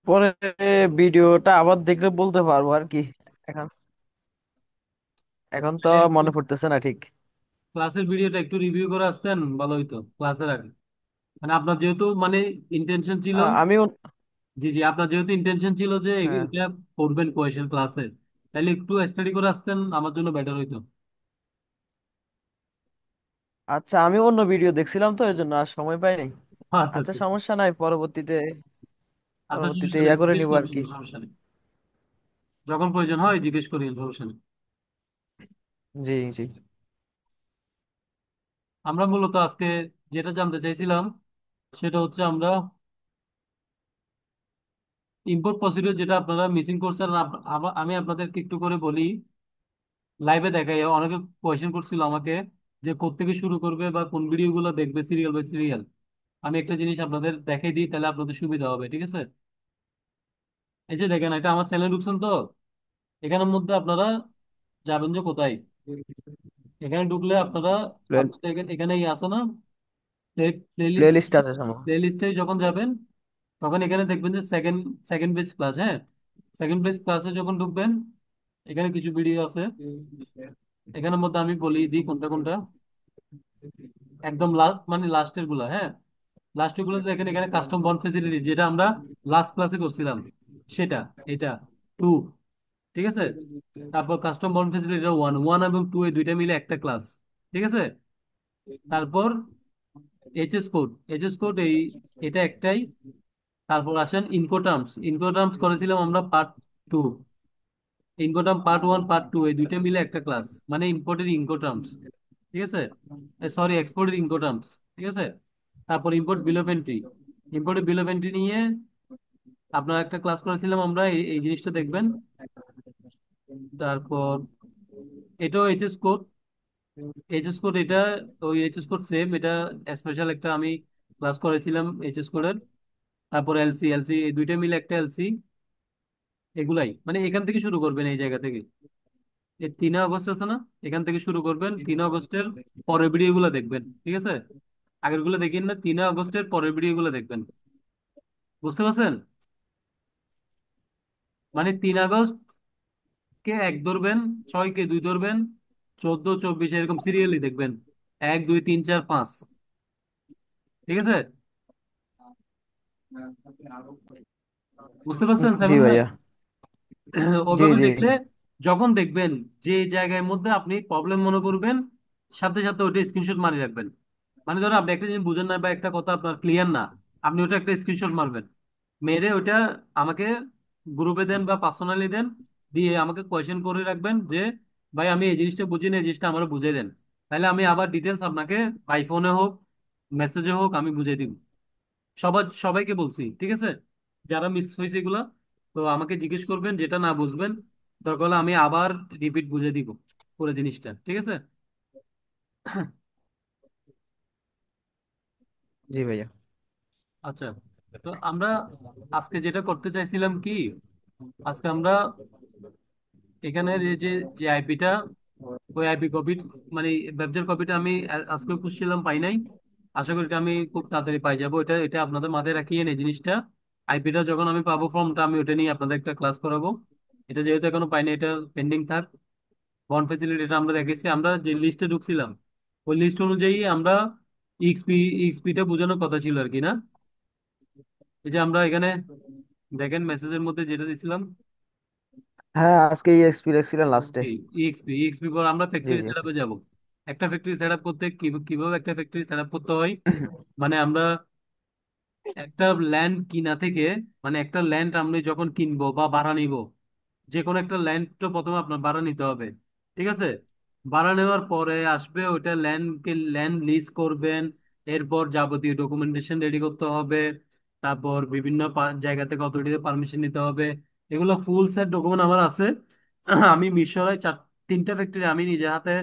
পরে ভিডিওটা আবার দেখলে বলতে পারবো আর কি। এখন এখন তো তাহলে একটু মনে পড়তেছে না ঠিক। ক্লাসের ভিডিওটা একটু রিভিউ করে আসতেন ভালো হইতো ক্লাসের আগে। মানে আপনার যেহেতু মানে ইন্টেনশন ছিল। আমিও। জি জি, আপনার যেহেতু ইন্টেনশন ছিল যে হ্যাঁ, এটা করবেন কোয়েশ্চেন ক্লাসে, তাহলে একটু স্টাডি করে আসতেন আমার জন্য বেটার হইতো। আচ্ছা, আমি অন্য ভিডিও দেখছিলাম তো এর জন্য আর সময় পাইনি। আচ্ছা আচ্ছা, আচ্ছা। সমস্যা নাই, পরবর্তীতে আচ্ছা, পরবর্তীতে সমস্যা নেই, ইয়া করে জিজ্ঞেস নিবো আর করবেন, কি। সমস্যা নেই। যখন প্রয়োজন হয় জিজ্ঞেস করি, সমস্যা নেই। জি জি। আমরা মূলত আজকে যেটা জানতে চাইছিলাম সেটা হচ্ছে আমরা ইম্পোর্ট প্রসিডিউর যেটা আপনারা মিসিং করছেন। আমি আপনাদেরকে একটু করে বলি, লাইভে দেখাই। অনেকে কোয়েশ্চেন করছিল আমাকে যে কোত্থেকে শুরু করবে বা কোন ভিডিওগুলো দেখবে সিরিয়াল বাই সিরিয়াল। আমি একটা জিনিস আপনাদের দেখাই দিই, তাহলে আপনাদের সুবিধা হবে, ঠিক আছে? এই যে দেখেন, এটা আমার চ্যানেল ঢুকছেন তো, এখানের মধ্যে আপনারা যাবেন যে কোথায়। এখানে ঢুকলে আপনারা আপনাদের এখানে আছে না, প্লে প্লেলিস্ট। লিস্ট আছে সময়। প্লে লিস্টে যখন যাবেন তখন এখানে দেখবেন যে সেকেন্ড সেকেন্ড বেস ক্লাস। হ্যাঁ, সেকেন্ড বেস ক্লাসে যখন ঢুকবেন এখানে কিছু ভিডিও আছে। এখানের মধ্যে আমি বলি দিই কোনটা কোনটা। একদম লাস্ট মানে লাস্টের গুলা, হ্যাঁ, লাস্টের গুলো দেখেন। এখানে কাস্টম বন্ড ফেসিলিটি যেটা আমরা লাস্ট ক্লাসে করছিলাম সেটা, এটা টু, ঠিক আছে। তারপর custom bond facility one, one এবং টু এই দুইটা মিলে একটা ক্লাস, ঠিক আছে। তারপর এইচএস কোড এই, এটা একটাই। তারপর আসেন ইনকোটার্মস। ইনকোটার্মস করেছিলাম আমরা part two. Incoterm part one part two এই দুইটা মিলে একটা ক্লাস, মানে ইম্পোর্টের ইনকোটার্মস, ঠিক আছে। সরি, এক্সপোর্টের ইনকোটার্মস, ঠিক আছে। তারপর ইম্পোর্ট বিল অফ এন্ট্রি। ইম্পোর্টের বিল অফ এন্ট্রি নিয়ে আপনার একটা ক্লাস করেছিলাম আমরা, এই জিনিসটা দেখবেন। তারপর এটাও এইচএস কোড। এইচএস কোড এটা, ওই এইচএস কোড সেম, এটা স্পেশাল একটা আমি ক্লাস করেছিলাম এইচএস কোডের। তারপর এলসি, এলসি এই দুইটা মিলে একটা এলসি। এগুলাই মানে এখান থেকে শুরু করবেন, এই জায়গা থেকে। এই 3 আগস্ট আছে না, এখান থেকে শুরু করবেন। 3 আগস্টের পরের ভিডিও গুলো দেখবেন, ঠিক আছে। আগের গুলো দেখেন না, 3 আগস্টের পরের ভিডিও গুলো দেখবেন। বুঝতে পারছেন? মানে 3 আগস্ট কে এক ধরবেন, 6 কে 2 ধরবেন, 14 24 এরকম সিরিয়ালি দেখবেন। 1 2 3 4 5, ঠিক আছে। বুঝতে পারছেন জি সাইমন ভাই? ভাইয়া। জি ওইভাবে জি। দেখলে যখন দেখবেন যে জায়গার মধ্যে আপনি প্রবলেম মনে করবেন, সাথে সাথে ওটা স্ক্রিনশট মারি রাখবেন। মানে ধরো আপনি একটা জিনিস বুঝেন না বা একটা কথা আপনার ক্লিয়ার না, আপনি ওটা একটা স্ক্রিনশট মারবেন, মেরে ওইটা আমাকে গ্রুপে দেন বা পার্সোনালি দেন, দিয়ে আমাকে কোয়েশ্চেন করে রাখবেন যে ভাই আমি এই জিনিসটা বুঝি না, এই জিনিসটা আমার বুঝিয়ে দেন। তাহলে আমি আবার ডিটেলস আপনাকে বাই ফোনে হোক মেসেজে হোক আমি বুঝিয়ে দিব। সবাইকে বলছি, ঠিক আছে। যারা মিস হয়েছে এগুলা, তো আমাকে জিজ্ঞেস করবেন, যেটা না বুঝবেন দরকার হলে আমি আবার রিপিট বুঝে দিব পুরো জিনিসটা, ঠিক আছে। জি ভাইয়া। আচ্ছা, তো আমরা আজকে যেটা করতে চাইছিলাম কি, আজকে আমরা এখানের এই যে যে আইপিটা, ওই আইপি কপি মানে ওয়েবসাইট কপিটা আমি আজকে খুঁজছিলাম, পাই নাই। আশা করি এটা আমি খুব তাড়াতাড়ি পাই যাবো। এটা এটা আপনাদের মাথায় রাখিয়েন এই জিনিসটা। আইপিটা যখন আমি পাবো ফর্মটা, আমি ওটা নিয়ে আপনাদের একটা ক্লাস করাবো। এটা যেহেতু এখনো পাইনি, এটা পেন্ডিং থাক। বন্ড ফেসিলিটি এটা আমরা দেখেছি, আমরা যে লিস্টে ঢুকছিলাম ওই লিস্ট অনুযায়ী আমরা ইএক্সপি ইএক্সপিটা বোঝানোর কথা ছিল আর কি, না? এই যে আমরা এখানে দেখেন মেসেজের মধ্যে যেটা দিছিলাম, হ্যাঁ, আজকে এই এক্সপিরিয়েন্স ছিলেন লাস্টে। ইএক্সপি ইএক্সপি পর আমরা জি ফ্যাক্টরি জি। সেটআপে যাব। একটা ফ্যাক্টরি সেট আপ করতে কিভাবে একটা ফ্যাক্টরি সেট আপ করতে হয়, মানে আমরা একটা ল্যান্ড কিনা থেকে, মানে একটা ল্যান্ড আমরা যখন কিনবো বা ভাড়া নিব, যে কোনো একটা ল্যান্ড তো প্রথমে আপনার ভাড়া নিতে হবে, ঠিক আছে। ভাড়া নেওয়ার পরে আসবে ওইটা ল্যান্ডকে, ল্যান্ড লিজ করবেন। এরপর যাবতীয় ডকুমেন্টেশন রেডি করতে হবে। তারপর বিভিন্ন জায়গা থেকে অথরিটিতে পারমিশন নিতে হবে। এগুলো ফুল সেট ডকুমেন্ট আমার আছে। আমি মিশরে 3টা ফ্যাক্টরি আমি নিজের হাতে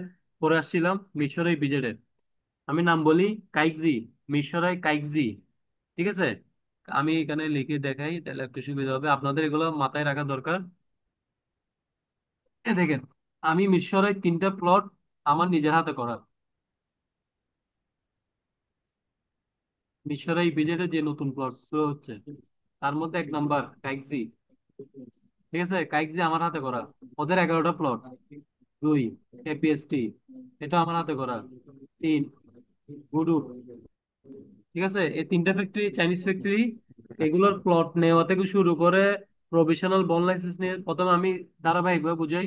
করে আসছিলাম মিশরে, বিজেডে। আমি নাম বলি কাইকজি, মিশরাই কাইকজি, ঠিক আছে। আমি এখানে লিখে দেখাই তাহলে একটু সুবিধা হবে, আপনাদের এগুলো মাথায় রাখা দরকার। দেখেন, আমি মিশরের 3টা প্লট আমার নিজের হাতে করা। মিশরের বিজেটে যে নতুন প্লট গুলো হচ্ছে, তার মধ্যে এক নাম্বার কাইকজি। ঠিক আছে, কাইকজি আমার হাতে করা। ওদের 11টা প্লট। দুই, এপিএসটি, এটা আমার হাতে করা। তিন, গুডু। ঠিক আছে, এই তিনটা ফ্যাক্টরি চাইনিজ ফ্যাক্টরি। এগুলোর প্লট নেওয়া থেকে শুরু করে প্রভিশনাল বন লাইসেন্স নিয়ে প্রথমে আমি ধারাবাহিকভাবে বুঝাই।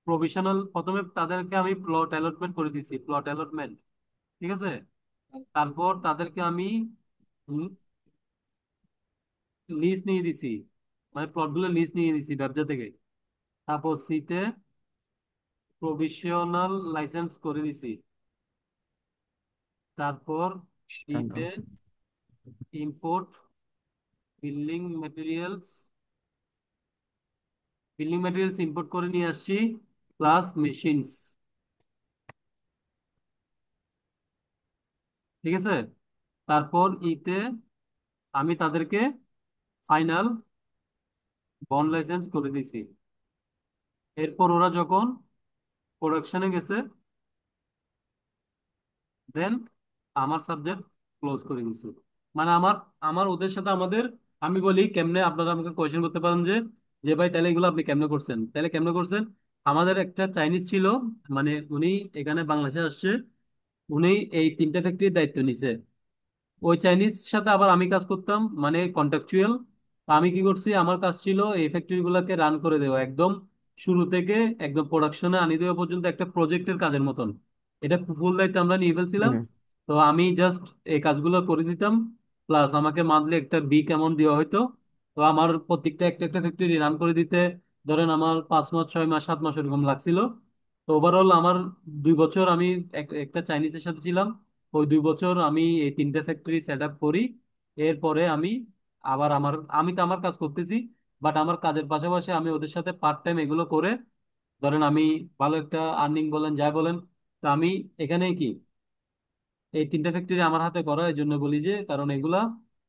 প্রভিশনাল প্রথমে তাদেরকে আমি প্লট অ্যালটমেন্ট করে দিছি, প্লট অ্যালটমেন্ট। ঠিক আছে, তারপর তাদেরকে আমি লিজ নিয়ে দিছি, মানে প্লটগুলো লিজ নিয়ে দিছি ব্যবসা থেকে। তারপর সিতে প্রভিশনাল লাইসেন্স করে দিছি। তারপর ডিতে import building materials, building materials import করে নিয়ে আসছি, প্লাস মেশিনস। ঠিক আছে, তারপর ইতে আমি তাদেরকে ফাইনাল বন লাইসেন্স করে দিছি। এরপর ওরা যখন প্রোডাকশনে গেছে, দেন আমার সাবজেক্ট ক্লোজ করে দিছি। মানে আমার আমার ওদের সাথে আমাদের, আমি বলি কেমনে, আপনারা আমাকে কোয়েশ্চেন করতে পারেন যে যে ভাই তাহলে এগুলো আপনি কেমনে করছেন, তাহলে কেমনে করছেন। আমাদের একটা চাইনিজ ছিল, মানে উনি এখানে বাংলাদেশে আসছে, উনি এই তিনটা ফ্যাক্টরির দায়িত্ব নিছে। ওই চাইনিজ সাথে আবার আমি কাজ করতাম, মানে কন্ট্রাকচুয়াল। আমি কি করছি, আমার কাজ ছিল এই ফ্যাক্টরি গুলাকে রান করে দেওয়া একদম শুরু থেকে একদম প্রোডাকশনে আনি দেওয়া পর্যন্ত, একটা প্রজেক্টের কাজের মতন। এটা ফুল দায়িত্ব আমরা নিয়ে ফেলছিলাম। হুম। তো আমি জাস্ট এই কাজগুলো করে দিতাম, প্লাস আমাকে মান্থলি একটা বিগ অ্যামাউন্ট দেওয়া হতো। তো আমার প্রত্যেকটা একটা একটা ফ্যাক্টরি রান করে দিতে ধরেন আমার 5 মাস, 6 মাস, 7 মাস এরকম লাগছিল। তো ওভারঅল আমার 2 বছর আমি একটা চাইনিজের সাথে ছিলাম। ওই 2 বছর আমি এই তিনটা ফ্যাক্টরি সেট আপ করি। এরপরে আমি আবার আমি তো আমার কাজ করতেছি, বাট আমার কাজের পাশাপাশি আমি ওদের সাথে পার্ট টাইম এগুলো করে ধরেন আমি ভালো একটা আর্নিং বলেন যাই বলেন। তো আমি এখানে কি এই তিনটা ফ্যাক্টরি আমার হাতে করা, এই জন্য বলি যে কারণ এগুলা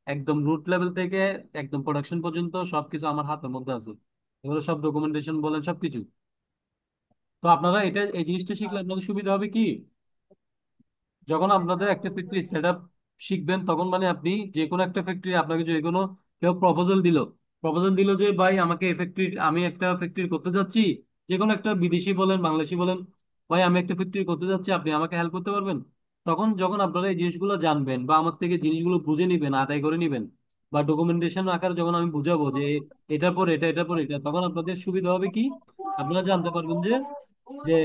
একদম রুট লেভেল থেকে একদম প্রোডাকশন পর্যন্ত সবকিছু আমার হাতের মধ্যে আছে। এগুলো সব ডকুমেন্টেশন বলেন সবকিছু। তো আপনারা এটা এই জিনিসটা শিখলে আপনাদের সুবিধা হবে কি, যখন আপনাদের একটা ফ্যাক্টরি সেট আপ শিখবেন তখন মানে আপনি যে কোনো একটা ফ্যাক্টরি আপনাকে যে কোনো কেউ প্রপোজাল দিল যে ভাই আমাকে এই ফ্যাক্টরি, আমি একটা ফ্যাক্টরি করতে যাচ্ছি, যে কোনো একটা বিদেশি বলেন বাংলাদেশি বলেন, ভাই আমি একটা ফ্যাক্টরি করতে যাচ্ছি আপনি আমাকে হেল্প করতে পারবেন। তখন যখন আপনারা এই জিনিসগুলো জানবেন বা আমার থেকে জিনিসগুলো বুঝে নিবেন, আদায় করে নিবেন, বা ডকুমেন্টেশন আকারে যখন আমি বুঝাবো যে এটার পর এটা, এটার পর এটা, তখন আপনাদের সুবিধা হবে কি, আপনারা জানতে পারবেন যে যে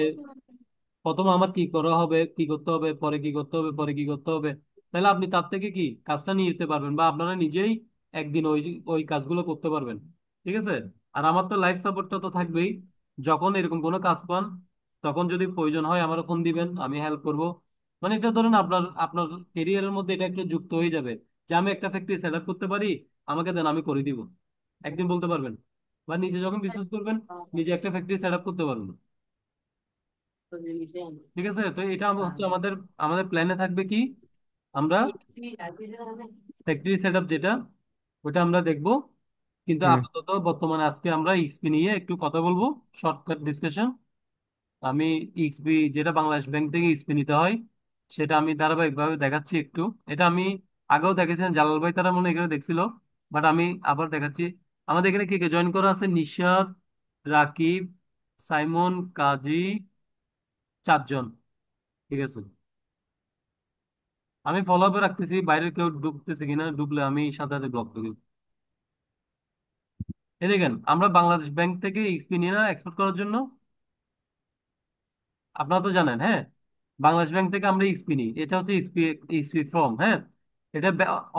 প্রথম আমার কি করা হবে, কি করতে হবে, পরে কি করতে হবে, পরে কি করতে হবে। তাহলে আপনি তার থেকে কি কাজটা নিয়ে নিতে পারবেন, বা আপনারা নিজেই একদিন ওই ওই কাজগুলো করতে পারবেন। ঠিক আছে, আর আমার তো লাইফ সাপোর্টটা তো থাকবেই। যখন এরকম কোনো কাজ পান তখন যদি প্রয়োজন হয় আমারও ফোন দিবেন, আমি হেল্প করব। মানে এটা ধরেন আপনার আপনার কেরিয়ারের মধ্যে এটা একটা যুক্ত হয়ে যাবে, যে আমি একটা ফ্যাক্টরি সেট আপ করতে পারি, আমাকে দেন আমি করে দিব। একদিন বলতে পারবেন, বা নিজে যখন বিজনেস করবেন নিজে একটা ফ্যাক্টরি সেট আপ করতে পারবেন। ঠিক আছে, তো এটা হচ্ছে আমাদের আমাদের প্ল্যানে থাকবে কি, আমরা ফ্যাক্টরি সেট আপ যেটা ওটা আমরা দেখব। কিন্তু হুম। আপাতত বর্তমানে আজকে আমরা ইক্সপি নিয়ে একটু কথা বলবো, শর্টকাট ডিসকাশন। আমি ইক্সপি যেটা বাংলাদেশ ব্যাংক থেকে ইক্সপি নিতে হয় সেটা আমি ধারাবাহিকভাবে দেখাচ্ছি একটু। এটা আমি আগেও দেখেছিলাম, জালাল ভাই তারা মনে হয় এখানে দেখছিল, বাট আমি আবার দেখাচ্ছি। আমাদের এখানে কে কে জয়েন করা আছে, নিশাদ, রাকিব, সাইমন, কাজী, 4 জন। ঠিক আছে, আমি ফলো আপে রাখতেছি, বাইরের কেউ ঢুকতেছে কিনা, ঢুকলে আমি সাথে সাথে ব্লক করি। এই দেখেন আমরা বাংলাদেশ ব্যাংক থেকে এক্সপি নিয়ে না এক্সপোর্ট করার জন্য, আপনারা তো জানেন, হ্যাঁ, বাংলাদেশ ব্যাংক থেকে আমরা এক্সপি নিই। এটা হচ্ছে এক্সপি, এক্সপি ফর্ম, হ্যাঁ। এটা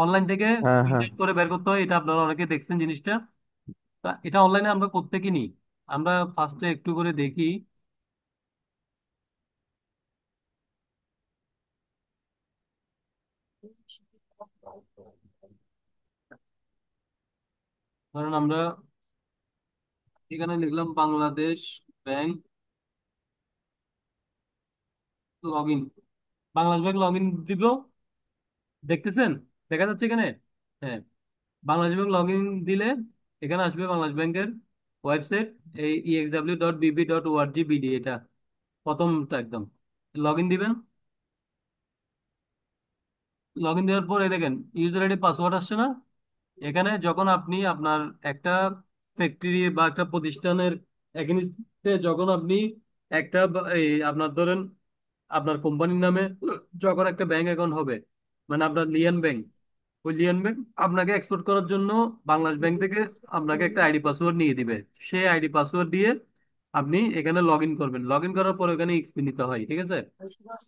অনলাইন থেকে হ্যাঁ, হ্যাঁ। প্রিন্ট করে বের করতে হয়, এটা আপনারা অনেকে দেখছেন জিনিসটা। তা এটা অনলাইনে আমরা করতে কিনি, আমরা ফার্স্টে একটু করে দেখি। ধরেন আমরা এখানে লিখলাম Bangladesh bank log in, Bangladesh bank log in দিব, দেখতেছেন, দেখা যাচ্ছে এখানে, হ্যাঁ। বাংলাদেশ ব্যাংক লগ ইন দিলে এখানে আসবে বাংলাদেশ ব্যাংকের ওয়েবসাইট, এই exw.bb.org.bd, এটা প্রথমটা একদম। লগ ইন দিবেন, লগ ইন দেওয়ার পরে দেখেন ইউজার আইডি পাসওয়ার্ড আসছে না, এখানে যখন আপনি আপনার একটা ফ্যাক্টরি বা একটা প্রতিষ্ঠানের এগেনস্টে যখন আপনি এই আপনার ধরেন আপনার কোম্পানির নামে যখন একটা ব্যাংক অ্যাকাউন্ট হবে, মানে আপনার লিয়ান ব্যাংক, ওই লিয়ান ব্যাংক আপনাকে এক্সপোর্ট করার জন্য বাংলাদেশ ব্যাংক থেকে আপনাকে একটা আইডি পাসওয়ার্ড নিয়ে দিবে। সেই আইডি পাসওয়ার্ড দিয়ে আপনি এখানে লগ ইন করবেন। লগ ইন করার পর ওখানে এক্সপি নিতে হয়, ঠিক আছে?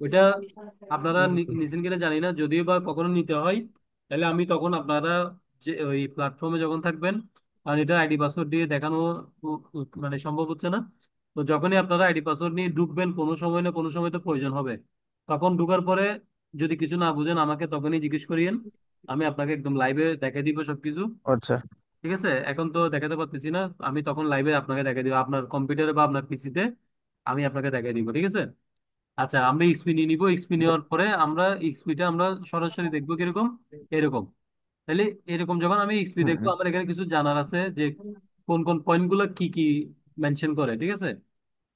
ওইটা আপনারা নিছেন কিনা জানি না, যদিও বা কখনো নিতে হয়, তাহলে আমি তখন আপনারা যে ওই প্ল্যাটফর্মে যখন থাকবেন, কারণ এটা আইডি পাসওয়ার্ড দিয়ে দেখানো মানে সম্ভব হচ্ছে না। তো যখনই আপনারা আইডি পাসওয়ার্ড নিয়ে ঢুকবেন, কোনো সময় না কোনো সময় তো প্রয়োজন হবে, তখন ঢুকার পরে যদি কিছু না বুঝেন আমাকে তখনই জিজ্ঞেস করিয়েন। আমি আপনাকে একদম লাইভে দেখে দিব সবকিছু। আচ্ছা। ঠিক আছে, এখন তো দেখাতে পারতেছি না, আমি তখন লাইভে আপনাকে দেখে দিব আপনার কম্পিউটারে বা আপনার পিসিতে, আমি আপনাকে দেখে দিব, ঠিক আছে? আচ্ছা, আমরা এক্সপি নিয়ে নিবো। এক্সপি আচ্ছা। নেওয়ার পরে আমরা এক্সপিটা আমরা সরাসরি দেখবো কিরকম, এরকম। তাহলে এরকম যখন আমি এক্সপি হুম দেখবো, আমার এখানে কিছু জানার আছে যে কোন কোন পয়েন্ট গুলো কি কি মেনশন করে, ঠিক আছে?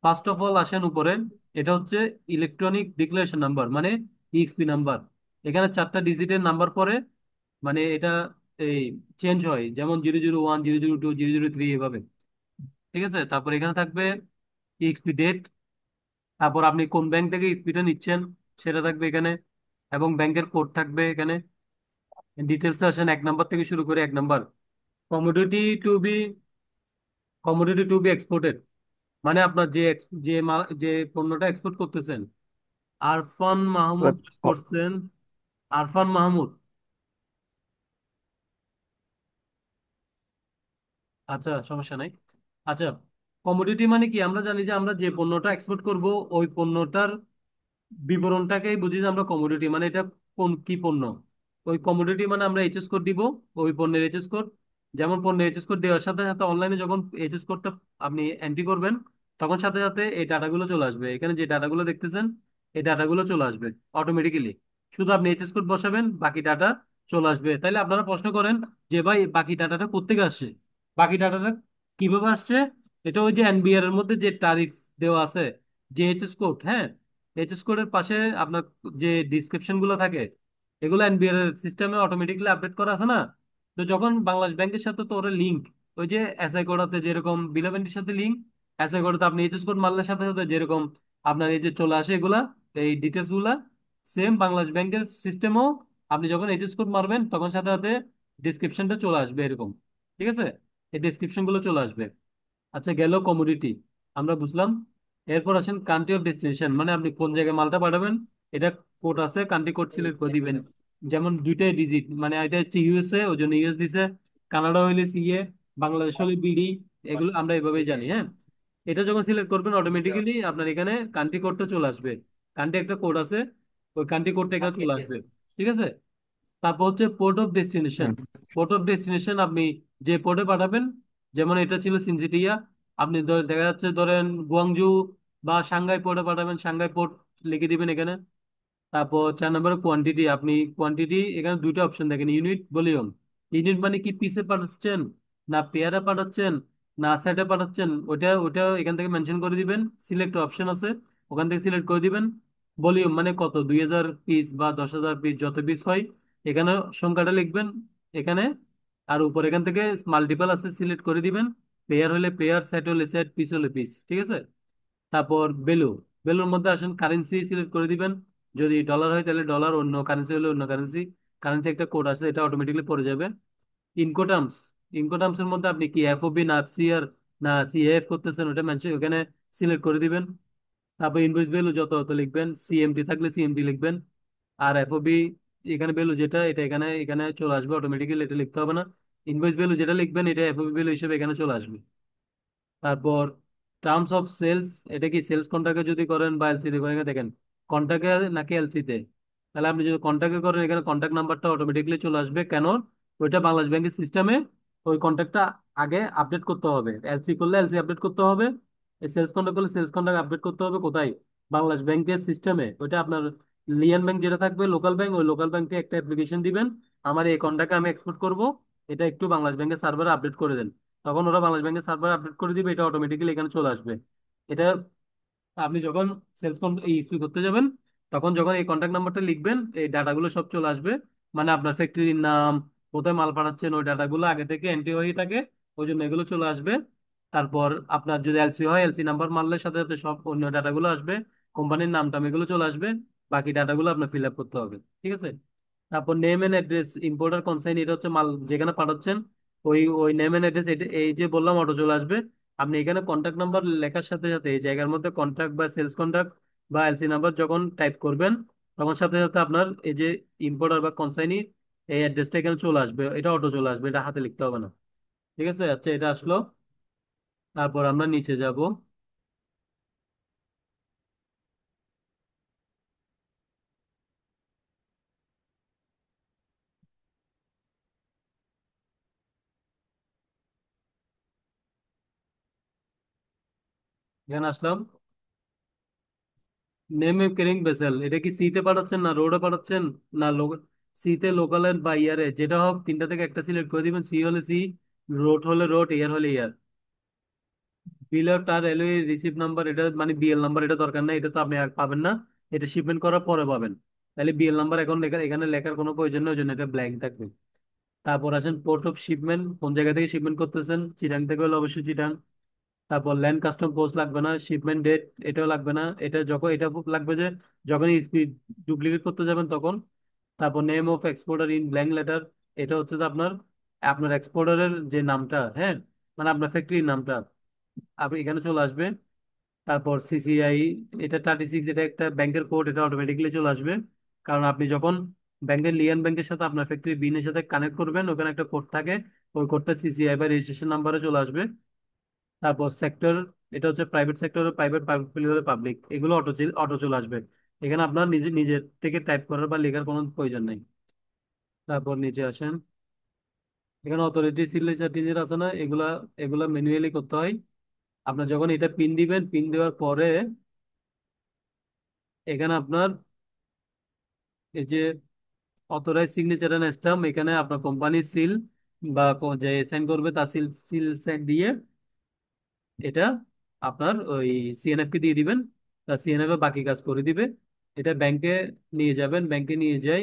ফার্স্ট অফ অল আসেন উপরে, এটা হচ্ছে ইলেকট্রনিক ডিক্লারেশন নাম্বার, মানে ইএক্সপি নাম্বার। এখানে 4টা ডিজিটের নাম্বার পরে, মানে এটা এই চেঞ্জ হয়, যেমন 001, 002, 003 এভাবে, ঠিক আছে? তারপর এখানে থাকবে ইএক্সপি ডেট, তারপর আপনি কোন ব্যাংক থেকে স্পিডে নিচ্ছেন সেটা থাকবে এখানে, এবং ব্যাংকের কোড থাকবে এখানে। ডিটেলস আসেন 1 নাম্বার থেকে শুরু করে 1 number, commodity to be commodity to be exported, মানে আপনার যে পণ্যটা এক্সপোর্ট করতেছেন। আরফান মাহমুদ ক- করছেন, আরফান মাহমুদ। আচ্ছা, সমস্যা নাই। আচ্ছা, কমোডিটি মানে কি, আমরা জানি যে আমরা যে পণ্যটা এক্সপোর্ট করব ওই পণ্যটার বিবরণটাকেই বুঝি যে আমরা কমোডিটি, মানে এটা কোন কি পণ্য। ওই কমোডিটি মানে আমরা এইচএস কোড দিব, ওই পণ্যের এইচএস কোড। যেমন পণ্যের এইচএস কোড দেওয়ার সাথে সাথে অনলাইনে যখন এইচএস কোডটা আপনি এন্ট্রি করবেন, তখন সাথে সাথে এই ডাটাগুলো চলে আসবে। এখানে যে ডাটাগুলো দেখতেছেন, এই ডাটাগুলো চলে আসবে অটোমেটিক্যালি। শুধু আপনি এইচএস কোড বসাবেন, বাকি ডাটা চলে আসবে। তাইলে আপনারা প্রশ্ন করেন যে ভাই বাকি ডাটাটা কোত্থেকে আসছে, বাকি ডাটাটা কিভাবে আসছে? এটা ওই যে এনবিআর এর মধ্যে যে তারিফ দেওয়া আছে, যে এইচএস কোড, হ্যাঁ, এইচএস কোডের পাশে আপনার যে ডিসক্রিপশন গুলো থাকে, এগুলো এনবিআর এর সিস্টেমে অটোমেটিক্যালি আপডেট করা আছে না? তো যখন বাংলাদেশ ব্যাংকের সাথে তো ওরা লিঙ্ক, ওই যে এসআই কোডাতে যেরকম বিলেভেন্টির সাথে লিঙ্ক, এসআই কোডাতে আপনি এইচএস কোড মারলে সাথে সাথে যেরকম আপনার এই যে চলে আসে এগুলা, এই ডিটেলস গুলা, সেম বাংলাদেশ ব্যাংকের সিস্টেমও আপনি যখন এইচএস কোড মারবেন তখন সাথে সাথে ডিসক্রিপশনটা চলে আসবে এরকম, ঠিক আছে? এই ডিসক্রিপশন গুলো চলে আসবে। আচ্ছা, গেল কমোডিটি, আমরা বুঝলাম। এরপর আসেন কান্ট্রি অফ ডেস্টিনেশন, মানে আপনি কোন জায়গায় মালটা পাঠাবেন, এটা কোড আছে, কান্ট্রি কোড সিলেক্ট করে দিবেন। যেমন 2টাই ডিজিট, মানে এটা হচ্ছে ইউএসএ, ওই জন্য ইউএস দিছে। কানাডা হইলে সিএ, বাংলাদেশ হলে বিডি, এগুলো আমরা এভাবেই জানি, হ্যাঁ। এটা যখন সিলেক্ট করবেন অটোমেটিক্যালি আপনার এখানে কান্ট্রি কোডটা চলে আসবে। কান্ট্রি একটা কোড আছে, ওই কান্ট্রি কোডটা এখানে চলে আসবে, ঠিক আছে? তারপর হচ্ছে port of destination. Hmm. Port of destination আপনি যে পোর্টে পাঠাবেন, যেমন এটা ছিল সিনজিটিয়া, আপনি দেখা যাচ্ছে ধরেন গুয়াংজু বা সাংহাই পোর্টে পাঠাবেন, সাংহাই পোর্ট লিখে দিবেন এখানে। তারপর 4 নম্বরে কোয়ান্টিটি, আপনি কোয়ান্টিটি এখানে 2টা অপশন দেখেন, ইউনিট, ভলিউম। ইউনিট মানে কি পিসে পাঠাচ্ছেন, না পেয়ারে পাঠাচ্ছেন, না সেটে পাঠাচ্ছেন, ওইটা ওইটা এখান থেকে মেনশন করে দিবেন। সিলেক্ট অপশন আছে, ওখান থেকে সিলেক্ট করে দিবেন। ভলিউম মানে কত, 2000 পিস বা 10,000 পিস, যত পিস হয় এখানে সংখ্যাটা লিখবেন এখানে। আর উপর এখান থেকে মাল্টিপল আছে, সিলেক্ট করে দিবেন। পেয়ার হলে পেয়ার, সেট হলে সেট, পিস হলে পিস, ঠিক আছে? তারপর ভ্যালু, ভ্যালুর মধ্যে আসেন কারেন্সি সিলেক্ট করে দিবেন। যদি ডলার হয় তাহলে ডলার, অন্য কারেন্সি হলে অন্য কারেন্সি। কারেন্সি একটা কোড আছে, এটা অটোমেটিকলি পড়ে যাবে। ইনকোটার্মস, ইনকোটার্মস এর মধ্যে আপনি কি এফওবি না এফসিআর না সিএফ করতেছেন, ওটা মেনশন ওখানে সিলেক্ট করে দিবেন। তারপর ইনভয়েস ভ্যালু যত তত লিখবেন, সিএমটি থাকলে সিএমটি লিখবেন। আর এফওবি এখানে ভ্যালু যেটা, এটা এখানে এখানে চলে আসবে অটোমেটিক্যালি, এটা লিখতে হবে না। ইনভয়েস ভ্যালু যেটা লিখবেন এটা এফওবি ভ্যালু হিসেবে এখানে চলে আসবে। তারপর টার্মস অফ সেলস, এটা কি সেলস কন্ট্রাক্টে যদি করেন বা এলসি তে করেন, এখানে দেখেন কন্ট্রাক্টে নাকি এলসি তে। তাহলে আপনি যদি কন্ট্রাক্টে করেন এখানে কন্ট্যাক্ট নাম্বারটা অটোমেটিকলি চলে আসবে, কেন? ওইটা বাংলাদেশ ব্যাংকের সিস্টেমে ওই কন্ট্রাক্টটা আগে আপডেট করতে হবে। এলসি করলে এলসি আপডেট করতে হবে, এই সেলস কন্ট্রাক্ট করলে সেলস কন্ট্রাক্ট আপডেট করতে হবে কোথায়? বাংলাদেশ ব্যাংকের সিস্টেমে। ওইটা আপনার লিয়ান ব্যাংক যেটা থাকবে লোকাল ব্যাংক, ওই লোকাল ব্যাংকে একটা অ্যাপ্লিকেশন দিবেন, আমার এই কন্ট্রাক্টে আমি এক্সপোর্ট করব, এটা একটু বাংলাদেশ ব্যাংকের সার্ভারে আপডেট করে দেন। তখন ওরা বাংলাদেশ ব্যাংকের সার্ভার আপডেট করে দিবে, এটা অটোমেটিক্যালি এখানে চলে আসবে। এটা আপনি যখন সেলস ইস্যু করতে যাবেন, তখন যখন এই কন্ট্যাক্ট নাম্বারটা লিখবেন এই ডাটাগুলো সব চলে আসবে। মানে আপনার ফ্যাক্টরির নাম, কোথায় মাল পাঠাচ্ছেন ওই ডাটাগুলো আগে থেকে এন্ট্রি হয়ে থাকে, ওই জন্য এগুলো চলে আসবে। তারপর আপনার যদি এলসি হয়, এলসি নাম্বার মারলে সাথে সাথে সব অন্য ডাটাগুলো আসবে, কোম্পানির নাম টাম এগুলো চলে আসবে। বাকি ডাটাগুলো আপনার ফিল আপ করতে হবে, ঠিক আছে? তারপর নেম এন্ড অ্যাড্রেস, ইম্পোর্টার কনসাইন, এটা হচ্ছে মাল যেখানে পাঠাচ্ছেন, ওই ওই নেম এন্ড অ্যাড্রেস, এই যে বললাম অটো চলে আসবে। আপনি এখানে কন্ট্যাক্ট নাম্বার লেখার সাথে সাথে এই জায়গার মধ্যে কন্ট্যাক্ট বা সেলস কন্ট্যাক্ট বা এলসি নাম্বার যখন টাইপ করবেন, তখন সাথে সাথে আপনার এই যে ইম্পোর্টার বা কনসাইনি এই অ্যাড্রেসটা এখানে চলে আসবে, এটা অটো চলে আসবে, এটা হাতে লিখতে হবে না। ঠিক আছে, আচ্ছা এটা আসলো। তারপর আমরা নিচে যাব। এখানে আসলাম। নেম ক্যারিং ভেসেল, এটা কি সি তে পাঠাচ্ছেন না রোডে পাঠাচ্ছেন, না সি তে লোকাল বা ইয়ারে, যেটা হোক তিনটা থেকে একটা সিলেক্ট করে দিবেন। সি হলে সি, রোড হলে রোড, এয়ার হলে এয়ার। বিল তার রেলওয়ে রিসিভ নাম্বার, এটা মানে বিএল নাম্বার, এটা দরকার নাই, এটা তো আপনি আর পাবেন না, এটা শিপমেন্ট করার পরে পাবেন। তাহলে বিএল নাম্বার এখন এখানে লেখার কোনো প্রয়োজন নেই, ওই জন্য এটা ব্ল্যাঙ্ক থাকবে। তারপর আসেন পোর্ট অফ শিপমেন্ট, কোন জায়গা থেকে শিপমেন্ট করতেছেন, চিটাং থেকে হলে অবশ্যই চিটাং। তারপর ল্যান্ড কাস্টম পোস্ট লাগবে না, শিপমেন্ট ডেট এটাও লাগবে না, এটা যখন এটা লাগবে যে যখন স্পিড ডুপ্লিকেট করতে যাবেন তখন। তারপর name of exporter in blank letter, এটা হচ্ছে যে আপনার আপনার এক্সপোর্টারের যে নামটা, হ্যাঁ, মানে আপনার ফ্যাক্টরির নামটা আপনি এখানে চলে আসবে। তারপর সিসিআই, এটা 36, এটা একটা ব্যাংকের কোড, এটা অটোমেটিক্যালি চলে আসবে। কারণ আপনি যখন ব্যাংকের লিয়ান ব্যাংকের সাথে আপনার ফ্যাক্টরি বিনের সাথে কানেক্ট করবেন, ওখানে একটা কোড থাকে, ওই কোডটা সিসিআই বা রেজিস্ট্রেশন নাম্বারে চলে আসবে। তারপর সেক্টর, এটা হচ্ছে private sector, private, public public, এগুলো অটো অটো চলে আসবে। এখানে আপনার নিজের থেকে টাইপ করার বা লেখার কোনো প্রয়োজন নেই। তারপর নিচে আসেন। এখানে অথরিটি সিগনেচার টিনের আছে না, এগুলা এগুলা ম্যানুয়ালি করতে হয়। আপনার যখন এটা পিন দিবেন, পিন দেওয়ার পরে এখানে আপনার এই যে অথরাইজ সিগনেচার এন্ড স্ট্যাম্প, এখানে আপনার কোম্পানির সিল বা যে সাইন করবে তার সিল সিল সাইন দিয়ে এটা আপনার ওই সিএনএফ কে দিয়ে দিবেন। তা সিএনএফ বাকি কাজ করে দিবে। এটা ব্যাংকে নিয়ে যাবেন, ব্যাংকে নিয়ে যাই,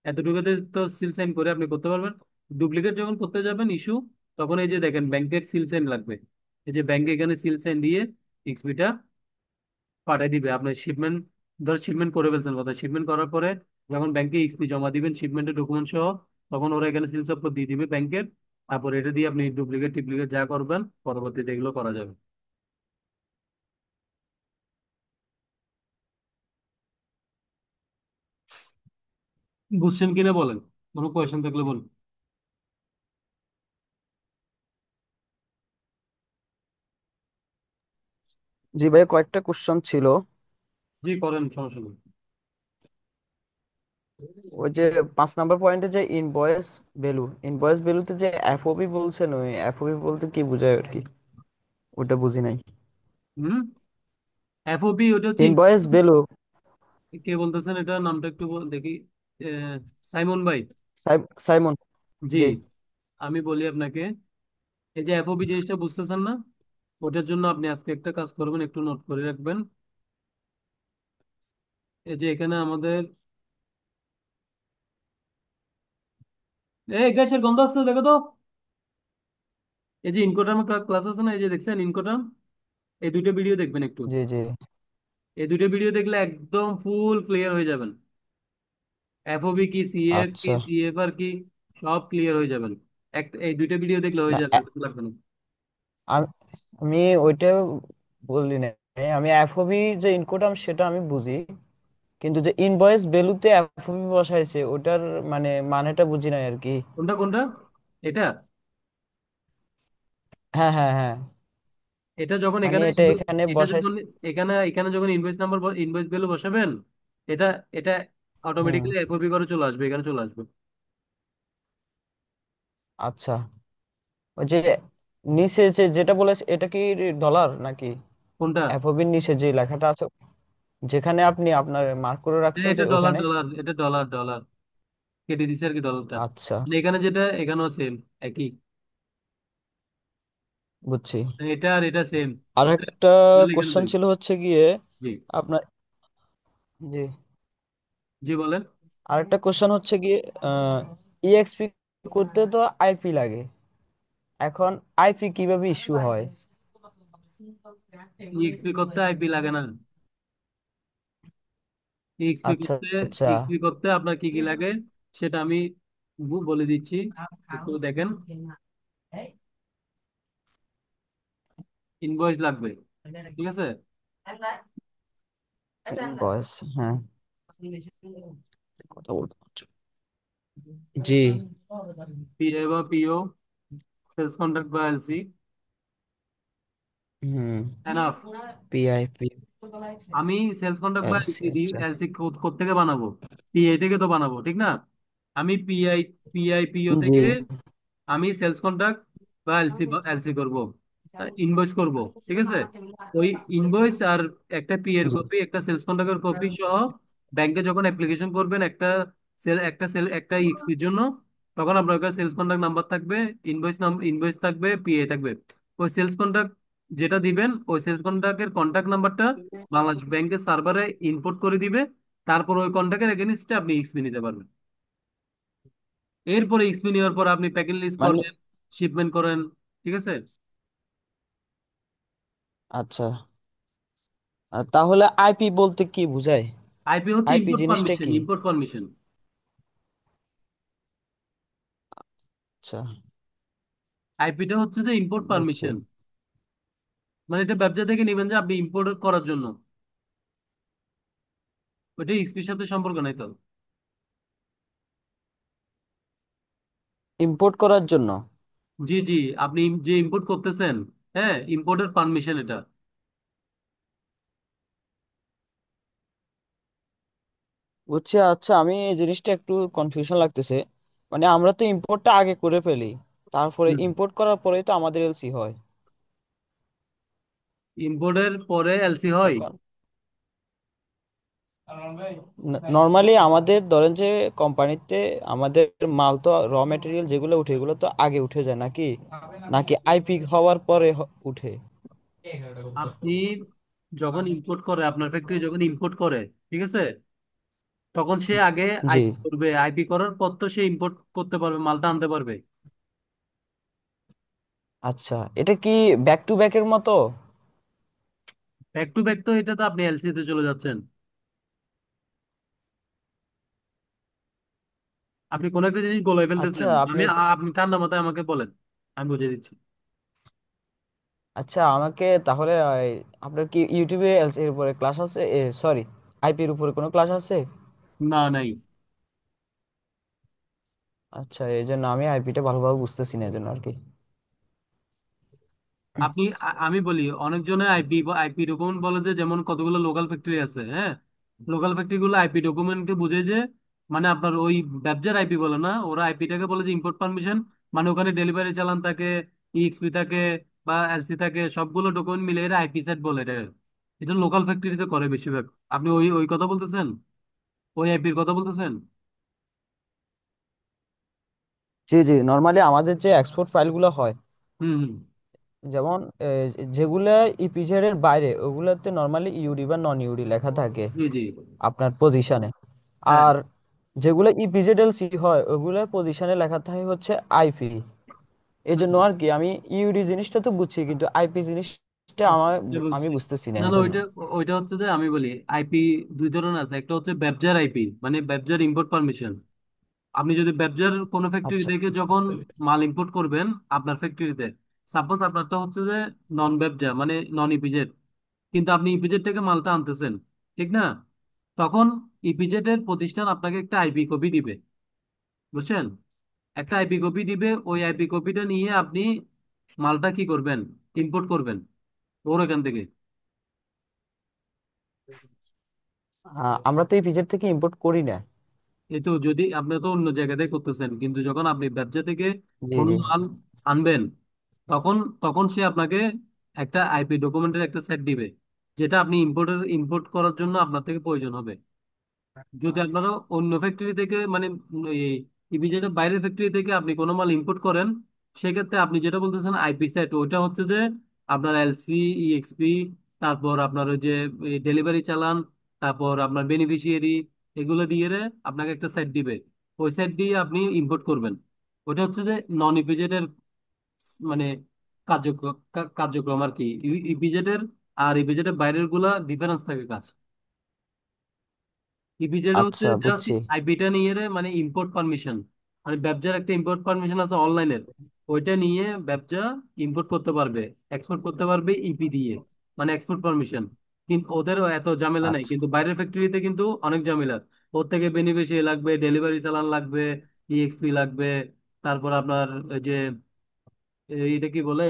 এতটুকুতে তো সিল সাইন করে আপনি করতে পারবেন। ডুপ্লিকেট যখন করতে যাবেন ইস্যু, তখন এই যে দেখেন ব্যাংকের সিল সাইন লাগবে। এই যে ব্যাংকে এখানে সিল সাইন দিয়ে এক্সবিটা পাঠিয়ে দিবে আপনার শিপমেন্ট। ধর শিপমেন্ট করে ফেলছেন, কথা শিপমেন্ট করার পরে যখন ব্যাংকে এক্সপি জমা দিবেন শিপমেন্টের ডকুমেন্ট সহ, তখন ওরা এখানে সিল সাপ্পোর্ট দিয়ে দিবে ব্যাংকের। তারপর এটা দিয়ে আপনি ডুপ্লিকেট টিপ্লিকেট যা করবেন পরবর্তীতে এগুলো করা যাবে। বুঝছেন কিনা বলেন, কোনো কোয়েশ্চেন থাকলে বলুন। জি ভাই, কয়েকটা কোশ্চেন ছিল। জি করেন, সমস্যা নেই। ওই যে 5 নাম্বার পয়েন্টে যে ইনভয়েস ভ্যালুতে যে এফওবি বলছেন, ওই এফওবি বলতে কি বোঝায় আর কি? ওটা বুঝি নাই। হুম, এফওবি ওটা হচ্ছে ইনভয়েস ভ্যালু। কে বলতেছেন এটা, নামটা একটু দেখি। সাইমন ভাই। সাইমন। জি, জি আমি বলি আপনাকে, এই যে এফওবি জিনিসটা বুঝতেছেন না, ওটার জন্য আপনি আজকে একটা কাজ করবেন, একটু নোট করে রাখবেন। এই যে এখানে আমাদের এই গ্যাসের গন্ধ আসছে দেখো তো। এই যে ইনকোটাম ক্লাস আছে না, এই যে দেখছেন ইনকোটাম, এই দুটো ভিডিও দেখবেন একটু। জি জি। এই দুটো ভিডিও দেখলে একদম ফুল ক্লিয়ার হয়ে যাবেন। এফওবি কি, সিএফ কি, আচ্ছা। সিএফআর কি, সব ক্লিয়ার হয়ে যাবেন। এই দুটো ভিডিও দেখলে হয়ে না, যাবে, বেশি লাগবে না। আমি আমি ওইটা বললি না। আমি এফওবি যে ইনকোডাম সেটা আমি বুঝি, কিন্তু যে ইনভয়েস ভ্যালুতে এফওবি বসাইছে ওটার মানে মানেটা বুঝি নাই আর কি। কোনটা কোনটা? এটা হ্যাঁ হ্যাঁ হ্যাঁ। এটা যখন মানে এখানে এটা এখানে এটা বসাইছে। যখন এখানে এখানে যখন ইনভয়েস নাম্বার, ইনভয়েস ভ্যালু বসাবেন, এটা এটা হুম। অটোমেটিক্যালি এফওবি করে চলে আসবে, এখানে চলে আসবে। আচ্ছা। ওই যে নিচে যে যেটা বলেছে এটা কি ডলার নাকি? কোনটা? এফওবির নিচে যে লেখাটা আছে, যেখানে আপনি আপনার মার্ক করে রাখছেন এটা যে ডলার, ওখানে। ডলার, এটা ডলার, ডলার কেটে দিছে আর কি ডলারটা। আচ্ছা, মানে এখানে যেটা, এখানেও সেম, একই। বুঝছি। এটা আর এটা সেম। আর এটা একটা লিখে কোশ্চেন নেবেন। ছিল হচ্ছে গিয়ে জি, আপনার। জি। জি বলেন। আরেকটা কোশ্চেন হচ্ছে গিয়ে ইএক্সপি করতে তো আইপি লাগে। এখন আইপি কিভাবে ইস্যু হয়? ইএক্সপি করতে আইপি লাগে না। ইএক্সপি আচ্ছা করতে আচ্ছা। ইএক্সপি করতে আপনার কি কি লাগে সেটা আমি বলে দিচ্ছি, একটু দেখেন। ইনভয়েস লাগবে, ঠিক আছে। বয়স, হ্যাঁ, কথা বলতে পারছো। জি। পিএ বা পিও, সেলস কন্ট্রাক্ট বা এলসি। হুম। এনাফ। পিআইপি। আমি সেলস কন্ট্রাক্ট বা এলসি, এলসি দিই, আচ্ছা। এলসি থেকে বানাবো? পিআই থেকে তো বানাবো, ঠিক না? আমি পিও জি থেকে আমি সেলস কন্ট্রাক্ট বা এলসি এলসি করব, ইনভয়েস করব, ঠিক আছে। ওই ইনভয়েস আর একটা পি এর জি কপি, একটা সেলস কন্ট্রাক্টের কপি সহ ব্যাংকে যখন অ্যাপ্লিকেশন করবেন একটা ইএক্সপির জন্য, তখন আপনার কাছে সেলস কন্ট্রাক্ট নাম্বার থাকবে, ইনভয়েস থাকবে, পিএ থাকবে। ওই সেলস কন্ট্রাক্ট যেটা দিবেন, ওই সেলস কন্ট্রাক্টের কন্ট্যাক্ট নাম্বারটা বাংলাদেশ ব্যাংকের সার্ভারে ইনপুট করে দিবে। তারপর ওই কন্ট্রাক্টের এগেইনস্টে আপনি ইএক্সপি নিতে পারবেন। এরপরে এক্সপি নেওয়ার পর আপনি প্যাকেট লিস্ট মানে, করেন, শিপমেন্ট করেন, ঠিক আছে। আচ্ছা। তাহলে আইপি বলতে কি বোঝায়? আইপি হচ্ছে আইপি ইম্পোর্ট জিনিসটা পারমিশন, কি? Import permission. আচ্ছা, আইপিটা হচ্ছে যে ইম্পোর্ট বুঝছি। পারমিশন, মানে এটা ব্যবসা থেকে নেবেন যে আপনি ইম্পোর্ট করার জন্য, ওইটা এক্সপির সাথে সম্পর্ক নাই তো। ইম্পোর্ট করার জন্য? জি জি, আপনি যে ইম্পোর্ট করতেছেন, হ্যাঁ, ইম্পোর্টের পারমিশন এটা। বুঝছি। আচ্ছা, আমি এই জিনিসটা একটু কনফিউশন লাগতেছে। মানে আমরা তো ইম্পোর্টটা আগে করে ফেলি, তারপরে হুম। ইম্পোর্ট করার পরেই তো আমাদের এলসি হয়। ইম্পোর্টের পরে এলসি হয়। এখন নর্মালি আমাদের ধরেন যে কোম্পানিতে আমাদের মাল তো র মেটেরিয়াল যেগুলো উঠে এগুলো তো আগে উঠে যায় নাকি, নাকি আইপি হওয়ার পরে উঠে? আপনি যখন ইম্পোর্ট করে, আপনার ফ্যাক্টরি যখন ইম্পোর্ট করে, ঠিক আছে, তখন সে আগে জি। আইপি করবে, আইপি করার পর তো সে ইম্পোর্ট করতে পারবে, মালটা আনতে পারবে। আচ্ছা, এটা কি ব্যাক টু ব্যাকের মতো? ব্যাক টু ব্যাক তো এটা তো আপনি এলসি তে চলে যাচ্ছেন। আপনি কোন একটা জিনিস গলায় আচ্ছা ফেলতেছেন, আপনি তো, আপনি ঠান্ডা মাথায় আমাকে বলেন, আমি বুঝিয়ে দিচ্ছি। আচ্ছা আমাকে তাহলে আপনার কি ইউটিউবে এলসি এর উপরে ক্লাস আছে? সরি, আইপি এর উপরে কোনো ক্লাস আছে? না, নাই। আচ্ছা, এই জন্য আমি আইপিটা ভালোভাবে বুঝতেছি না, এই জন্য আর কি। আমি বলি, অনেকজনে আইপি আইপি ডকুমেন্ট বলে যে, যেমন কতগুলো লোকাল ফ্যাক্টরি আছে, হ্যাঁ, লোকাল ফ্যাক্টরি গুলো আইপি ডকুমেন্টকে বুঝে যে, মানে আপনার ওই ব্যবসার আইপি বলে না, ওরা আইপিটাকে বলে যে ইম্পোর্ট পারমিশন। মানে ওখানে ডেলিভারি চালান থাকে, ইএক্সপি থাকে, বা এলসি থাকে, সবগুলো ডকুমেন্ট মিলে এরা আইপি সেট বলে এটা। এটা লোকাল ফ্যাক্টরিতে করে বেশিরভাগ। আপনি ওই ওই কথা বলতেছেন, ওই আইপির কথা বলতেছেন। জি জি, নর্মালি আমাদের যে এক্সপোর্ট ফাইলগুলো হয়, হুম হুম। যেমন যেগুলা ইপিজেড এর বাইরে ওগুলাতে নর্মালি ইউডি বা নন ইউডি লেখা থাকে জি জি। আপনার পজিশনে। হ্যাঁ। আর যেগুলো ইপিজেডএলসি হয় ওগুলোর পজিশনে লেখা থাকে হচ্ছে আইপি। এই জন্য হুম। আর কি আমি ইউডি জিনিসটা তো বুঝছি, কিন্তু আইপি জিনিসটা আমি বুঝছি। বুঝতেছি না না এই না, জন্য। ওইটা ওইটা হচ্ছে যে, আমি বলি আইপি দুই ধরনের আছে। একটা হচ্ছে ব্যবসার আইপি, মানে ব্যবসার ইম্পোর্ট পারমিশন। আপনি যদি ব্যবসার কোনো ফ্যাক্টরি আচ্ছা থেকে যখন মাল ইম্পোর্ট করবেন আপনার ফ্যাক্টরিতে, সাপোজ আপনারটা হচ্ছে যে নন ব্যবসা, মানে নন ইপিজেড, কিন্তু আপনি ইপিজেড থেকে মালটা আনতেছেন, ঠিক না? তখন ইপিজেড এর প্রতিষ্ঠান আপনাকে একটা আইপি কপি দিবে, বুঝছেন? একটা আইপি কপি দিবে, ওই আইপি কপিটা নিয়ে আপনি মালটা কি করবেন, ইম্পোর্ট করবেন ওর এখান থেকে। আমরা তো ইপিজেড থেকে ইম্পোর্ট করি না। এই তো, যদি আপনি তো অন্য জায়গাতে করতেছেন, কিন্তু যখন আপনি ব্যবসা থেকে জি কোনো জি। মাল আনবেন, তখন তখন সে আপনাকে একটা আইপি ডকুমেন্টের একটা সেট দিবে, যেটা আপনি ইম্পোর্ট করার জন্য আপনার থেকে প্রয়োজন হবে। যদি আপনারা অন্য ফ্যাক্টরি থেকে, মানে এই ইপিজেডের বাইরের ফ্যাক্টরি থেকে আপনি কোনো মাল ইম্পোর্ট করেন, সেক্ষেত্রে আপনি যেটা বলতেছেন আইপি সেট, ওইটা হচ্ছে যে আপনার এলসি, ইএক্সপি, তারপর আপনার ওই যে ডেলিভারি চালান, তারপর আপনার বেনিফিশিয়ারি, এগুলো দিয়ে আপনাকে একটা সেট দিবে। ওই সেট দিয়ে আপনি ইম্পোর্ট করবেন। ওটা হচ্ছে যে নন ইপিজেডের মানে কার্যক্রম আর কি। ইপিজেডের আর ইপিজেডের বাইরের গুলা ডিফারেন্স থাকে কাজ। ইপিজেড হচ্ছে আচ্ছা, জাস্ট বুঝছি। আইপিটা নিয়ে মানে ইম্পোর্ট পারমিশন, মানে ব্যবসার একটা ইম্পোর্ট পারমিশন আছে অনলাইনের, ওইটা নিয়ে ব্যবসা ইম্পোর্ট করতে পারবে, এক্সপোর্ট করতে পারবে ইপি দিয়ে, মানে এক্সপোর্ট পারমিশন। কিন্তু ওদেরও এত ঝামেলা নেই, আচ্ছা। কিন্তু বাইরের ফ্যাক্টরিতে কিন্তু অনেক ঝামেলা। ওর থেকে বেনিফিশিয়ারি লাগবে, ডেলিভারি চালান লাগবে, ইএক্সপি লাগবে, তারপর আপনার ওই যে এটা কি বলে,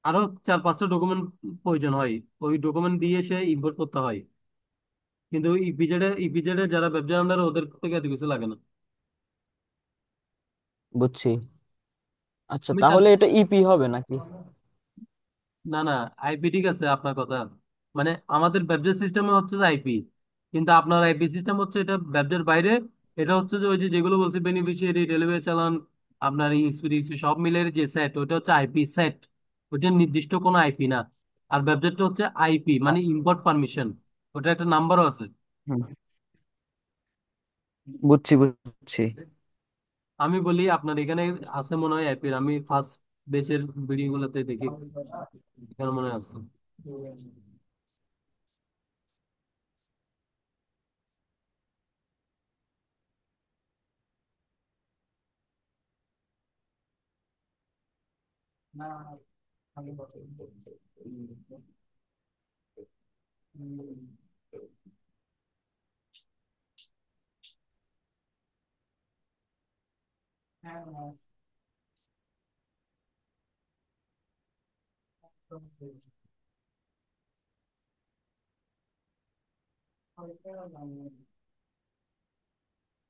আরো 4-5টা ডকুমেন্ট প্রয়োজন হয়। ওই ডকুমেন্ট দিয়ে সে ইম্পোর্ট করতে হয়। কিন্তু ইপিজেডে যারা ব্যবসা আন্ডার, ওদের থেকে এত কিছু লাগে না। বুঝছি। আচ্ছা, আমি তার তাহলে এটা ইপি হবে নাকি? না না, আইপি ঠিক আছে আপনার কথা, মানে আমাদের ব্যবসার সিস্টেমে হচ্ছে যে আইপি, কিন্তু আপনার আইপি সিস্টেম হচ্ছে এটা ব্যবসার বাইরে। এটা হচ্ছে যে ওই যে যেগুলো বলছে বেনিফিশিয়ারি, ডেলিভারি চালান, আপনার ইন্সপিরেশন সব মিলে যে সেট, ওটা হচ্ছে আইপি সেট। ওটা নির্দিষ্ট কোনো আইপি না। আর ব্যবসাটা হচ্ছে আইপি আ- মানে ইম্পোর্ট পারমিশন, ওটা একটা নাম্বারও আছে। হুম, বুঝছি বুঝছি। আমি বলি আপনার এখানে আছে মনে হয় আইপির, আমি ফার্স্ট বেচের ভিডিও গুলোতে দেখি এখানে মনে হয় আছে।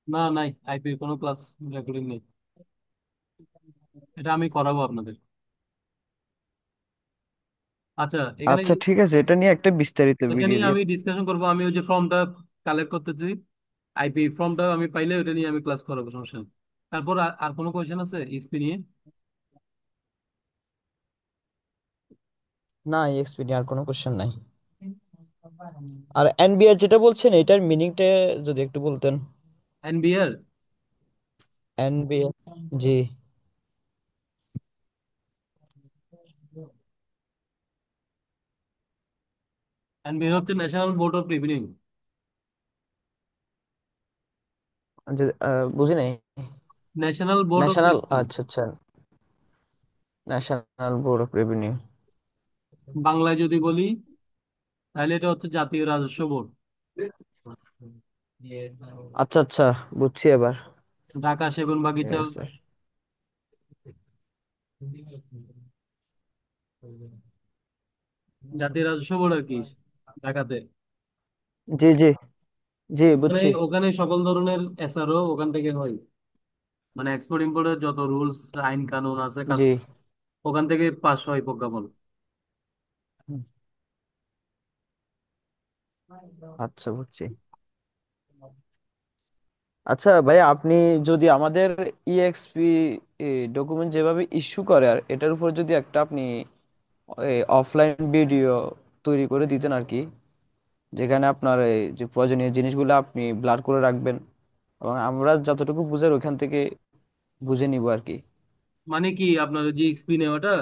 না, নাই, আইপির কোনো ক্লাস রেকর্ডিং নেই। এটা আমি করাবো আপনাদের। আচ্ছা, এখানে আচ্ছা, ঠিক আছে, এটা নিয়ে একটা বিস্তারিত এটা ভিডিও নিয়ে দিয়ে। আমি ডিসকাশন করবো। আমি ওই যে ফর্মটা কালেক্ট করতেছি, আইপি ফর্মটা আমি পাইলে ওটা নিয়ে আমি ক্লাস করাবো, সমস্যা নেই। তারপর আর আর কোনো কোয়েশ্চেন আছে এক্সপি নিয়ে? না, এক্সপি নিয়ে আর কোনো কোশ্চেন নাই। আর এনবিআর যেটা বলছেন এটার মিনিংটা যদি একটু বলতেন। এনবিআর, এনবিআর, জি। এনবিআর হচ্ছে ন্যাশনাল বোর্ড অফ রেভিনিউ। বুঝি নাই। National board of national, revenue, আচ্ছা আচ্ছা। National board of revenue. বাংলায় যদি বলি তাহলে এটা হচ্ছে জাতীয় রাজস্ব বোর্ড। আচ্ছা আচ্ছা, বুঝছি এবার। ঢাকা সেগুন ঠিক বাগিচা আছে। জাতীয় রাজস্ব বোর্ড আর কি, ঢাকাতে। জি জি জি, ওখানে বুঝছি। ওখানে সকল ধরনের এসআরও ওখান থেকে হয়, মানে এক্সপোর্ট ইম্পোর্টের যত রুলস আইন কানুন আছে কাজ জি। ওখান থেকে পাস হয় প্রজ্ঞাপন। আচ্ছা, বুঝছি। আচ্ছা ভাই, আপনি যদি আমাদের ইএক্সপি ডকুমেন্ট যেভাবে ইস্যু করে আর এটার উপর যদি একটা আপনি অফলাইন ভিডিও তৈরি করে দিতেন আর কি, যেখানে আপনার এই যে প্রয়োজনীয় জিনিসগুলো আপনি ব্লার করে রাখবেন এবং আমরা যতটুকু বুঝার ওখান থেকে বুঝে নিব আর কি। মানে কি আপনার যে এক্সপি নেওয়াটা?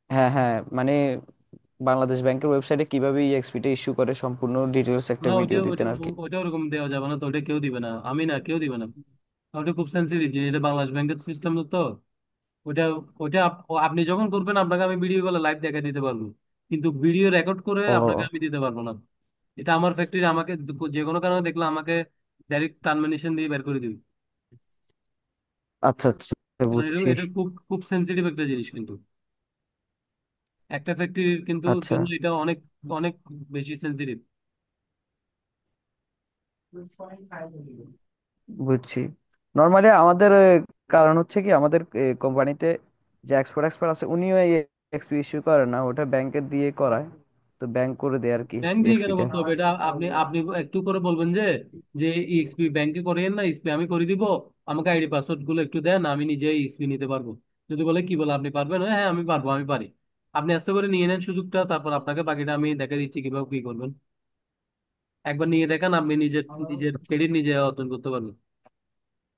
হ্যাঁ হ্যাঁ, মানে বাংলাদেশ ব্যাংকের ওয়েবসাইটে কিভাবে ইএক্সপি টা ইস্যু করে সম্পূর্ণ ডিটেলস একটা না, ওইটা ভিডিও ওইটা দিতেন আর কি। ওইটা ওরকম দেওয়া যাবে না তো, ওটা কেউ দিবে না, আমি না, কেউ দিবে না। ওটা খুব সেন্সিটিভ জিনিস, এটা বাংলাদেশ ব্যাংকের সিস্টেম তো। ওটা ওটা আপনি যখন করবেন আপনাকে আমি ভিডিও কলে লাইভ দেখা দিতে পারবো, কিন্তু ভিডিও রেকর্ড করে আপনাকে ও, আমি দিতে পারবো না। এটা আমার ফ্যাক্টরি, আমাকে যে কোনো কারণে দেখলে আমাকে ডাইরেক্ট টার্মিনেশন দিয়ে বের করে দিবে। আচ্ছা আচ্ছা, কারণ এটা বুঝছি। এটা খুব খুব সেন্সিটিভ একটা জিনিস কিন্তু, একটা ফ্যাক্টরির কিন্তু আচ্ছা, জন্য এটা অনেক অনেক বেশি সেন্সিটিভ। বুঝছি। নর্মালি আমাদের কারণ হচ্ছে কি, আমাদের কোম্পানিতে যে এক্সপার্ট এক্সপার্ট আছে উনিও এই এক্সপি ইস্যু করে না, ওটা ব্যাংকের দিয়ে করায়। তো ব্যাংক করে দেয় আর কি ব্যাংক দিয়ে কেন এক্সপিটা। করতে হবে এটা? আপনি আপনি একটু করে বলবেন যে যে ইএক্সপি ব্যাংকে করিয়েন না, ইএক্সপি আমি করে দিব, আমাকে আইডি পাসওয়ার্ড গুলো একটু দেন, আমি নিজেই ইএক্সপি নিতে পারবো। যদি বলে কি বলে আপনি পারবেন, হ্যাঁ আমি পারবো, আমি পারি। আপনি আস্তে করে নিয়ে নেন সুযোগটা, তারপর আপনাকে বাকিটা আমি দেখে দিচ্ছি কিভাবে কি করবেন। একবার নিয়ে দেখান, আপনি নিজের নিজের ক্রেডিট নিজে অর্জন করতে পারবেন।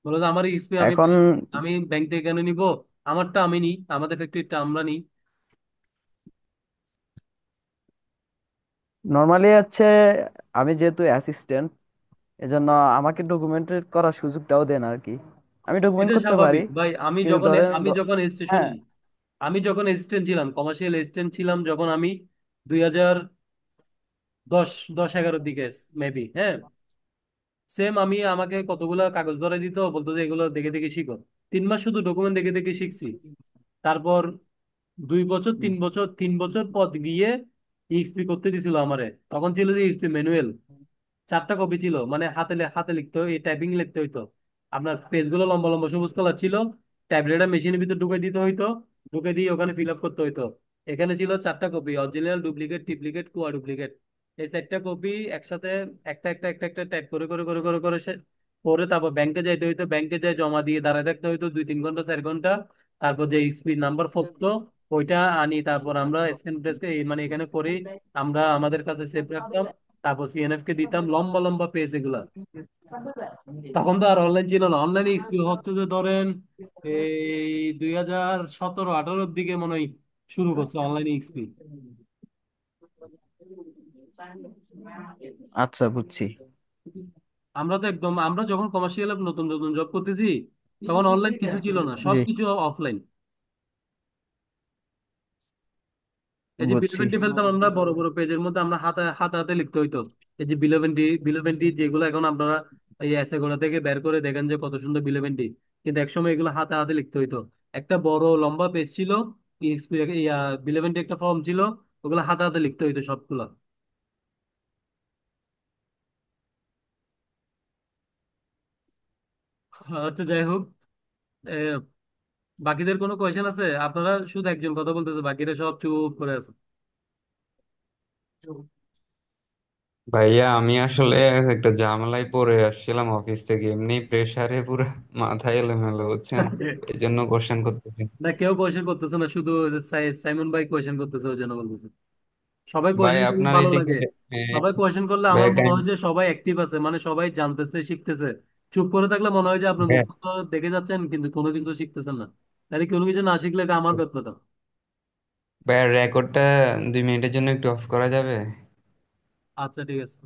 বলো যে আমার এক্সপি আমি এখন আমি ব্যাংক থেকে কেন নিব, আমারটা আমি নিই, আমাদের ফ্যাক্টরিটা আমরা নিই। নর্মালি হচ্ছে আমি যেহেতু অ্যাসিস্ট্যান্ট, এজন্য আমাকে ডকুমেন্ট করার সুযোগটাও দেন আর কি। আমি ডকুমেন্ট এটা করতে পারি, স্বাভাবিক ভাই। কিন্তু ধরেন হ্যাঁ। আমি যখন অ্যাসিস্ট্যান্ট ছিলাম, কমার্শিয়াল অ্যাসিস্ট্যান্ট ছিলাম যখন আমি 2010, 10-11 দিকে মেবি, হ্যাঁ, সেম আমি আমাকে কতগুলা কাগজ ধরে দিত, বলতো যে এগুলো দেখে দেখে শিখো। 3 মাস শুধু ডকুমেন্ট দেখে দেখে শিখছি। তারপর 2 বছর, 3 বছর, 3 বছর পর গিয়ে ইএক্সপি করতে দিছিল আমারে। তখন ছিল যে ইএক্সপি ম্যানুয়াল, 4টা কপি ছিল, মানে হাতে লিখতে হয়, টাইপিং লিখতে হইতো। আপনার পেজগুলো লম্বা লম্বা সবুজ কালার ছিল, টাইপরাইটার মেশিনের ভিতর ঢুকে দিতে হইতো, ঢুকে দিয়ে ওখানে ফিল আপ করতে হইতো। এখানে ছিল 4টা কপি, অরিজিনাল, ডুপ্লিকেট, টিপ্লিকেট, কুয়া ডুপ্লিকেট। এই 4টা কপি একসাথে একটা টাইপ করে করে করে করে করে পরে তারপর ব্যাংকে যাইতে হইতো, ব্যাংকে যাই জমা দিয়ে দাঁড়ায় থাকতে হইতো 2-3 ঘন্টা, 4 ঘন্টা। তারপর যে এক্সপি নাম্বার পড়তো ওইটা আনি, তারপর আমরা স্ক্যান প্রেসকে মানে এখানে করি, আমরা আমাদের কাছে সেভ রাখতাম। তারপর সিএনএফ কে দিতাম, লম্বা লম্বা পেজ এগুলা। তখন তো আর অনলাইন ছিল না। অনলাইনে স্কিল হচ্ছে যে ধরেন এই 2017-18 দিকে মনে হয় শুরু করছে অনলাইনে এক্সপি। আচ্ছা, বুঝছি। আমরা তো একদম, আমরা যখন কমার্শিয়াল নতুন নতুন জব করতেছি তখন অনলাইন কিছু ছিল না, জি, সবকিছু অফলাইন। এই যে বুঝছি। বিলোভেন্টি ফেলতাম আমরা বড় বড় পেজের মধ্যে, আমরা হাতে হাতে হাতে লিখতে হইতো। এই যে বিলোভেন্টি যেগুলো এখন আপনারা এই এসে গোড়া থেকে বের করে দেখেন যে কত সুন্দর বিলোভেন্টি, কিন্তু একসময় এগুলো হাতে হাতে লিখতে হইতো। একটা বড় লম্বা পেজ ছিল, ইএক্সপি বিলোভেন্টি একটা ফর্ম ছিল, ওগুলো হাতে হাতে লিখতে হইতো সবগুলো। আচ্ছা যাই হোক, এ, বাকিদের কোনো কোয়েশ্চেন আছে? আপনারা শুধু একজন কথা বলতেছে, বাকিরা সব চুপ করে আছে। ভাইয়া আমি আসলে একটা ঝামেলায় পড়ে আসছিলাম অফিস থেকে, এমনি প্রেসারে পুরো মাথায় এলোমেলো বুঝছেন, এই জন্য কোশ্চেন করতেছি। না, কেউ কোয়েশ্চেন করতেছে না, শুধু ওই যে সাইমন ভাই কোয়েশ্চেন করতেছে, ওই জন্য বলতেছে। সবাই ভাই কোয়েশ্চেন করলে আপনার ভালো এদিকে লাগে। সবাই কোয়েশ্চেন করলে আমার ভাইয়া মনে হয় যে সবাই অ্যাক্টিভ আছে, মানে সবাই জানতেছে, শিখতেছে। চুপ করে থাকলে মনে হয় যে আপনি ভাইয়া মুখস্থ দেখে যাচ্ছেন কিন্তু কোনো কিছু শিখতেছেন না। তাহলে কোনো কিছু না শিখলে এটা আমার ব্যর্থতা। ভাইয়া রেকর্ডটা 2 মিনিটের জন্য একটু অফ করা যাবে? আচ্ছা ঠিক আছে।